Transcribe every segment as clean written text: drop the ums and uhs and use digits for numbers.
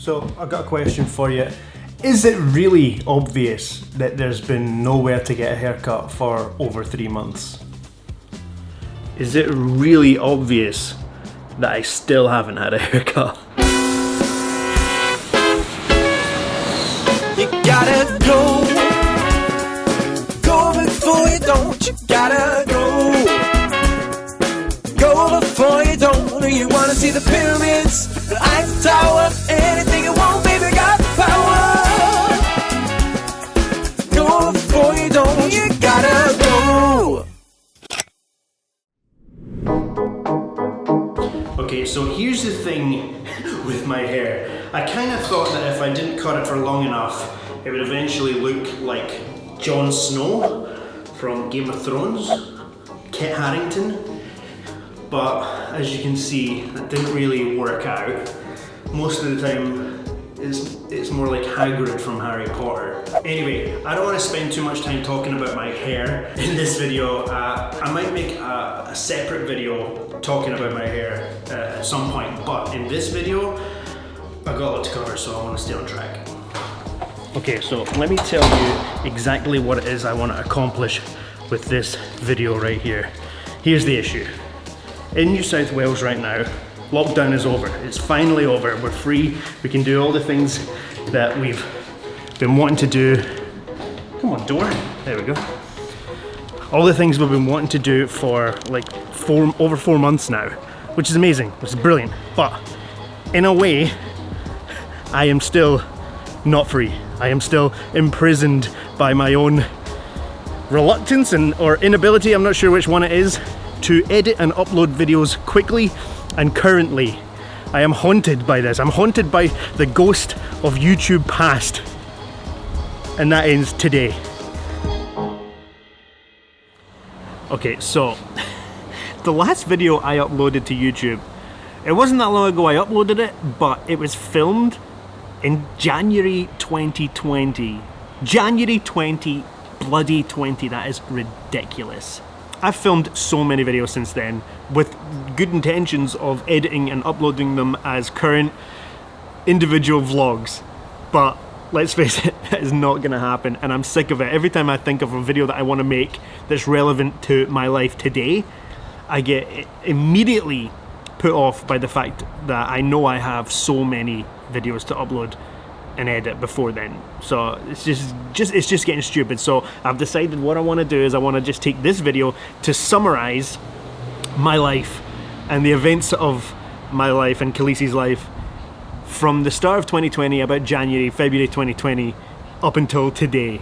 So I've got a question for you. Is it really obvious that there's been nowhere to get a haircut for over 3 months? Is it really obvious that I still haven't had a haircut? You gotta go before you don't, you gotta go before you don't. You wanna see the pyramids, the Eiffel Tower, anything you want, baby, got the power. Go before you don't, you gotta go. Okay, so here's the thing with my hair. I kind of thought that if I didn't cut it for long enough, it would eventually look like Jon Snow from Game of Thrones, Kit Harington. But as you can see, that didn't really work out. Most of the time, it's more like Hagrid from Harry Potter. Anyway, I don't want to spend too much time talking about my hair in this video. I might make a separate video talking about my hair at some point, but in this video, I've got a lot to cover, so I want to stay on track. Okay, so let me tell you exactly what it is I want to accomplish with this video right here. Here's the issue. In New South Wales right now, lockdown is over. It's finally over. We're free. We can do all the things that we've been wanting to do. Come on, door. There we go. All the things we've been wanting to do for like over 4 months now, which is amazing, which is brilliant. But in a way, I am still not free. I am still imprisoned by my own reluctance or inability, I'm not sure which one it is, to edit and upload videos quickly and currently. I am haunted by this. I'm haunted by the ghost of YouTube past. And that ends today. Okay, so the last video I uploaded to YouTube, it wasn't that long ago I uploaded it, but it was filmed in January 2020. January 2020, that is ridiculous. I've filmed so many videos since then with good intentions of editing and uploading them as current individual vlogs, but let's face it, that is not gonna happen, and I'm sick of it. Every time I think of a video that I want to make that's relevant to my life today, I get immediately put off by the fact that I know I have so many videos to upload and edit before then. So it's just getting stupid. So I've decided what I want to do is I want to just take this video to summarize my life and the events of my life and Khaleesi's life from the start of 2020, about January, February 2020, up until today.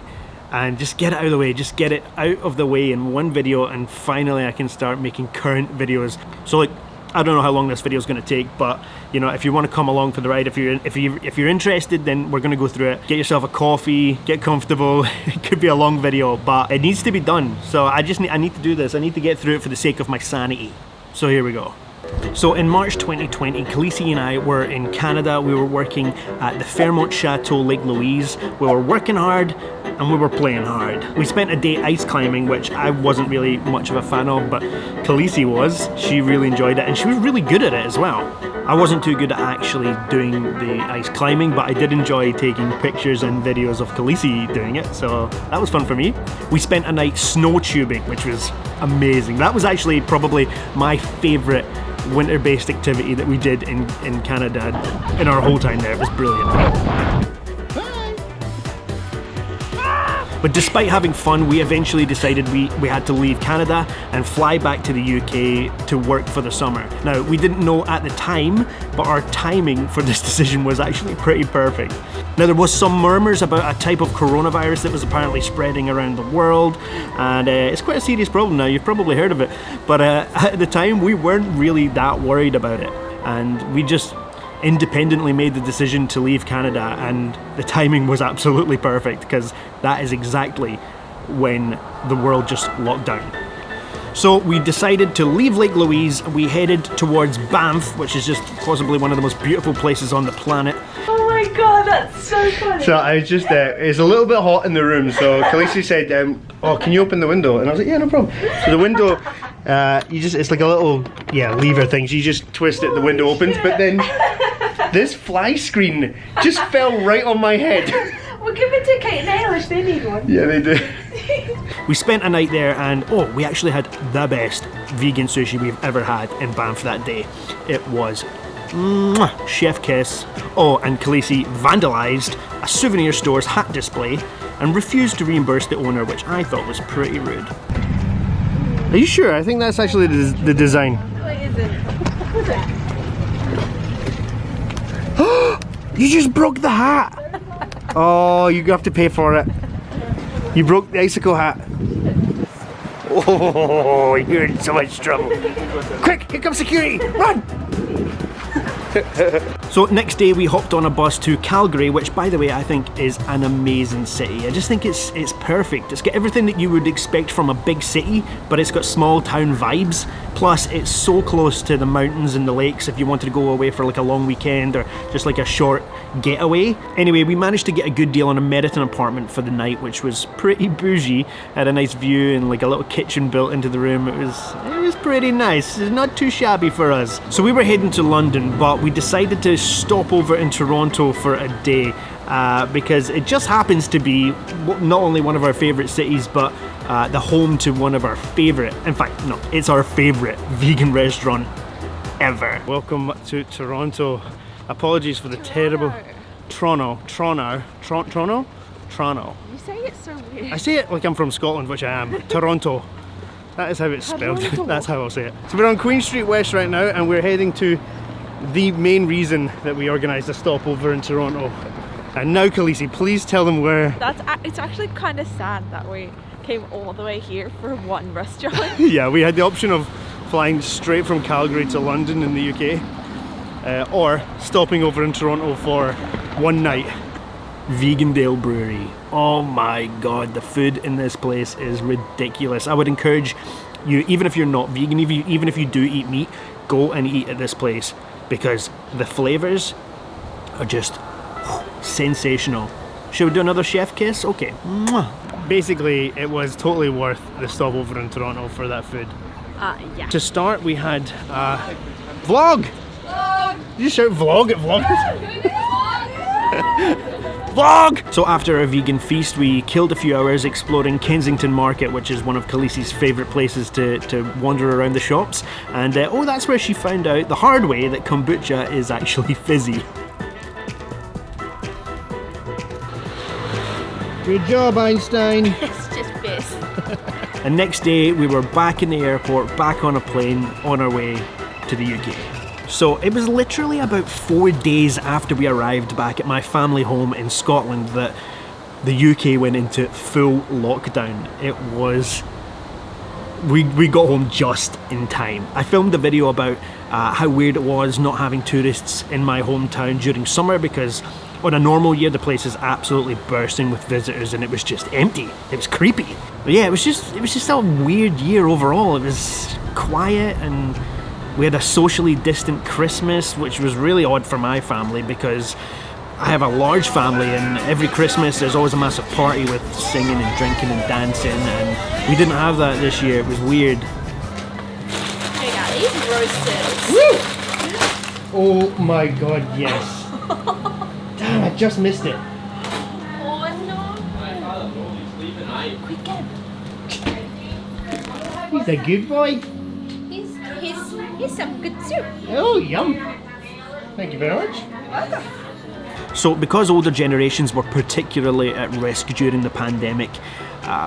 And just get it out of the way, just get it out of the way in one video, and finally I can start making current videos. So like, I don't know how long this video is going to take, but you know, if you want to come along for the ride, if you're interested, then we're going to go through it. Get yourself a coffee, get comfortable. It could be a long video, but it needs to be done. So I need to do this. I need to get through it for the sake of my sanity. So here we go. So in March 2020, Khaleesi and I were in Canada. We were working at the Fairmont Chateau, Lake Louise. We were working hard and we were playing hard. We spent a day ice climbing, which I wasn't really much of a fan of, but Khaleesi was. She really enjoyed it and she was really good at it as well. I wasn't too good at actually doing the ice climbing, but I did enjoy taking pictures and videos of Khaleesi doing it, so that was fun for me. We spent a night snow tubing, which was amazing. That was actually probably my favourite winter-based activity that we did in Canada in our whole time there. It was brilliant. But despite having fun, we eventually decided we had to leave Canada and fly back to the UK to work for the summer. Now, we didn't know at the time, but our timing for this decision was actually pretty perfect. Now, there was some murmurs about a type of coronavirus that was apparently spreading around the world, and it's quite a serious problem now. You've probably heard of it, but at the time we weren't really that worried about it, and we just independently made the decision to leave Canada, and the timing was absolutely perfect because that is exactly when the world just locked down. So we decided to leave Lake Louise. We headed towards Banff, which is just possibly one of the most beautiful places on the planet. Oh my god, that's so funny. So I was just, it's a little bit hot in the room, so Khaleesi said, oh, can you open the window? And I was like, yeah, no problem. So the window, it's like a little, lever thing. So you just twist it, the window opens, but then This fly screen just fell right on my head. Well, give it to Kate and Eilish, they need one. Yeah, they do. We spent a night there and we actually had the best vegan sushi we've ever had in Banff that day. It was chef kiss. Oh, and Khaleesi vandalised a souvenir store's hat display and refused to reimburse the owner, which I thought was pretty rude. Are you sure? I think that's actually the design. No, it isn't. You just broke the hat! Oh, you have to pay for it. You broke the icicle hat. Oh, you're in so much trouble. Quick, here comes security! Run! So next day we hopped on a bus to Calgary, which by the way I think is an amazing city. I just think it's perfect. It's got everything that you would expect from a big city, but it's got small town vibes. Plus it's so close to the mountains and the lakes if you wanted to go away for like a long weekend or just like a short getaway. Anyway, we managed to get a good deal on a Meriton apartment for the night, which was pretty bougie. Had a nice view and like a little kitchen built into the room. It was pretty nice. It's not too shabby for us. So we were heading to London, but we decided to stop over in Toronto for a day because it just happens to be not only one of our favourite cities, but the home to one of our favourite, in fact, no, it's our favourite vegan restaurant ever. Welcome to Toronto. Apologies for the terrible Toronto. You say it so weird. I say it like I'm from Scotland, which I am. Toronto. That is how it's spelled. Toronto. That's how I'll say it. So we're on Queen Street West right now, and we're heading to the main reason that we organised a stopover in Toronto. And now, Khaleesi, please tell them where. It's actually kind of sad that we came all the way here for one restaurant. Yeah, we had the option of flying straight from Calgary to London in the UK, or stopping over in Toronto for one night. Vegandale Brewery. Oh my god, the food in this place is ridiculous. I would encourage you, even if you're not vegan, even if you do eat meat, go and eat at this place because the flavours are just sensational. Should we do another chef kiss? Okay. Basically, it was totally worth the stopover in Toronto for that food. Yeah. To start, we had vlog! Did you shout vlog at vloggers? Vlog! So after our vegan feast, we killed a few hours exploring Kensington Market, which is one of Khaleesi's favourite places to wander around the shops. And that's where she found out the hard way that kombucha is actually fizzy. Good job, Einstein. It's just piss. And next day, we were back in the airport, back on a plane, on our way to the UK. So it was literally about 4 days after we arrived back at my family home in Scotland that the UK went into full lockdown. It was... We got home just in time. I filmed a video about how weird it was not having tourists in my hometown during summer because on a normal year the place is absolutely bursting with visitors and it was just empty. It was creepy. But yeah, it was just a weird year overall. It was quiet and we had a socially distant Christmas, which was really odd for my family because I have a large family and every Christmas there's always a massive party with singing and drinking and dancing, and we didn't have that this year. It was weird. Hey guys, roasted. Woo! Oh my god, yes. Damn, I just missed it. Oh no. Quick, get him. He's a good boy. He's some good soup. Oh, yum. Thank you very much. So because older generations were particularly at risk during the pandemic,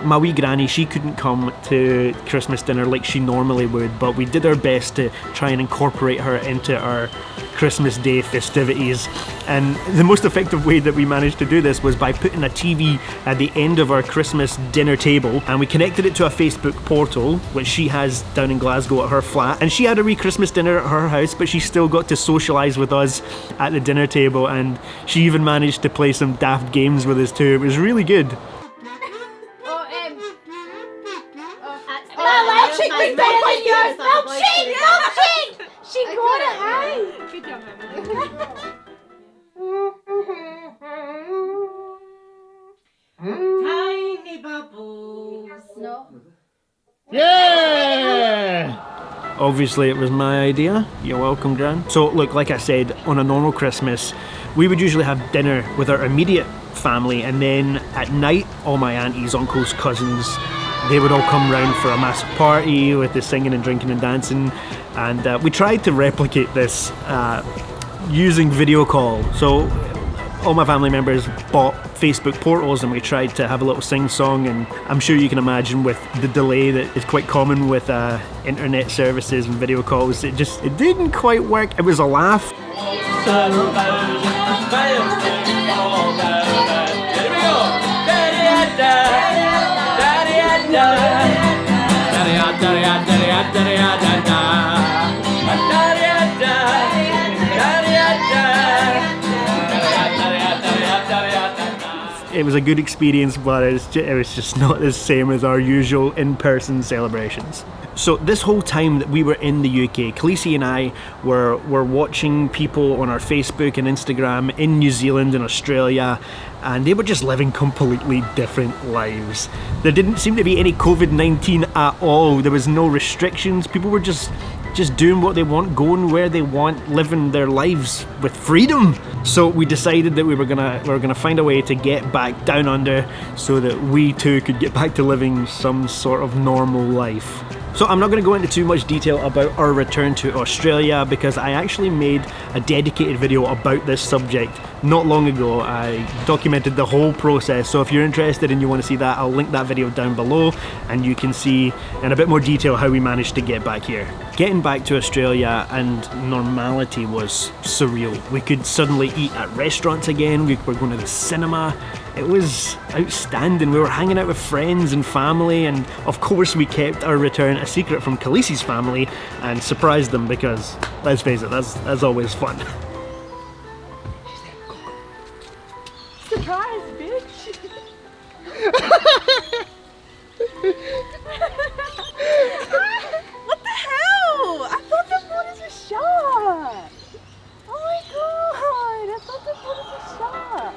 my wee granny, she couldn't come to Christmas dinner like she normally would, but we did our best to try and incorporate her into our Christmas Day festivities. And the most effective way that we managed to do this was by putting a TV at the end of our Christmas dinner table, and we connected it to a Facebook portal, which she has down in Glasgow at her flat. And she had a wee Christmas dinner at her house, but she still got to socialise with us at the dinner table, and she even managed to play some daft games with us too. It was really good. She got it right. Good job, Tiny bubbles. No. Yeah! Obviously it was my idea. You're welcome, Gran. So look, like I said, on a normal Christmas, we would usually have dinner with our immediate family, and then at night, all my aunties, uncles, cousins, they would all come round for a massive party with the singing and drinking and dancing. And we tried to replicate this using video call. So all my family members bought Facebook portals and we tried to have a little sing-song, and I'm sure you can imagine with the delay that is quite common with internet services and video calls, it didn't quite work. It was a laugh. It was a good experience, but it was just not the same as our usual in-person celebrations. So this whole time that we were in the UK, Khaleesi and I were watching people on our Facebook and Instagram in New Zealand and Australia, and they were just living completely different lives. There didn't seem to be any COVID-19 at all. There was no restrictions. People were just doing what they want, going where they want, living their lives with freedom. So we decided that we were gonna find a way to get back down under so that we too could get back to living some sort of normal life. So I'm not going to go into too much detail about our return to Australia because I actually made a dedicated video about this subject not long ago. I documented the whole process, so if you're interested and you want to see that, I'll link that video down below and you can see in a bit more detail how we managed to get back here. Getting back to Australia and normality was surreal. We could suddenly eat at restaurants again, we were going to the cinema. It was outstanding. We were hanging out with friends and family, and of course we kept our return a secret from Khaleesi's family and surprised them because, let's face it, that's always fun. Surprise, bitch! What the hell? I thought the photos were shot! Oh my god! I thought the photos were shot!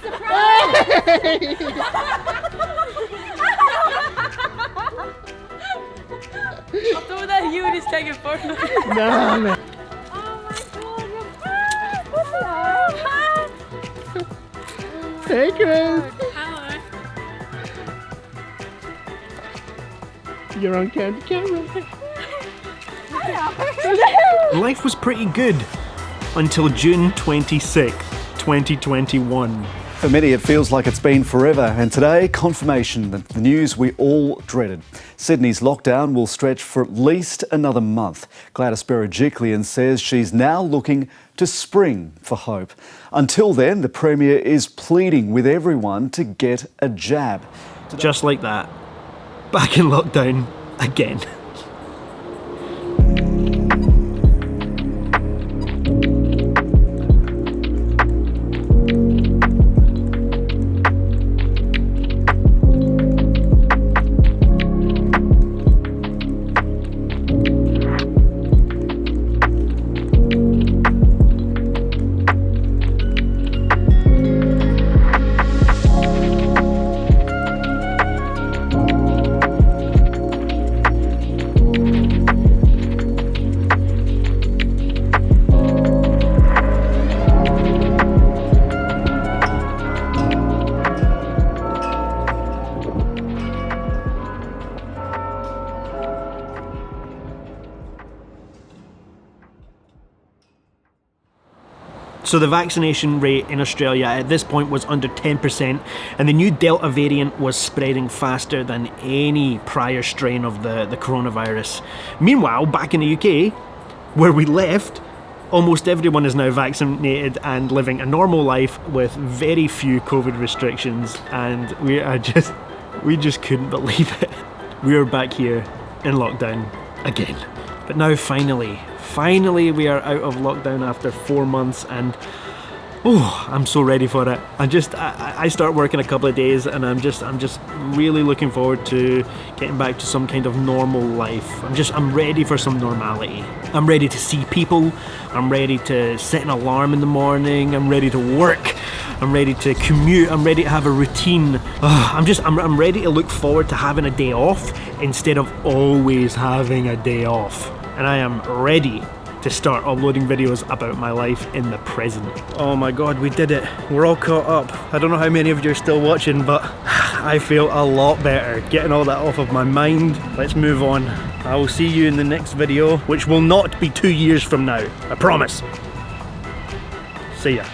Surprise! I thought that you was taking photos. No, man. Hey, Chris. Hello. You're on camera. Life was pretty good until June 26th, 2021. For many, it feels like it's been forever, and today, confirmation that the news we all dreaded. Sydney's lockdown will stretch for at least another month. Gladys Berejiklian says she's now looking to spring for hope. Until then, the Premier is pleading with everyone to get a jab. Just like that, back in lockdown again. So the vaccination rate in Australia at this point was under 10%, and the new Delta variant was spreading faster than any prior strain of the coronavirus. Meanwhile, back in the UK, where we left, almost everyone is now vaccinated and living a normal life with very few COVID restrictions, and we just couldn't believe it. We are back here in lockdown again. But now finally we are out of lockdown after 4 months, and I'm so ready for it. I start work in a couple of days, and I'm just really looking forward to getting back to some kind of normal life. I'm ready for some normality. I'm ready to see people. I'm ready to set an alarm in the morning. I'm ready to work. I'm ready to commute, I'm ready to have a routine. I'm ready to look forward to having a day off instead of always having a day off. And I am ready to start uploading videos about my life in the present. Oh my god, we did it. We're all caught up. I don't know how many of you are still watching, but I feel a lot better getting all that off of my mind. Let's move on. I will see you in the next video, which will not be 2 years from now. I promise. See ya.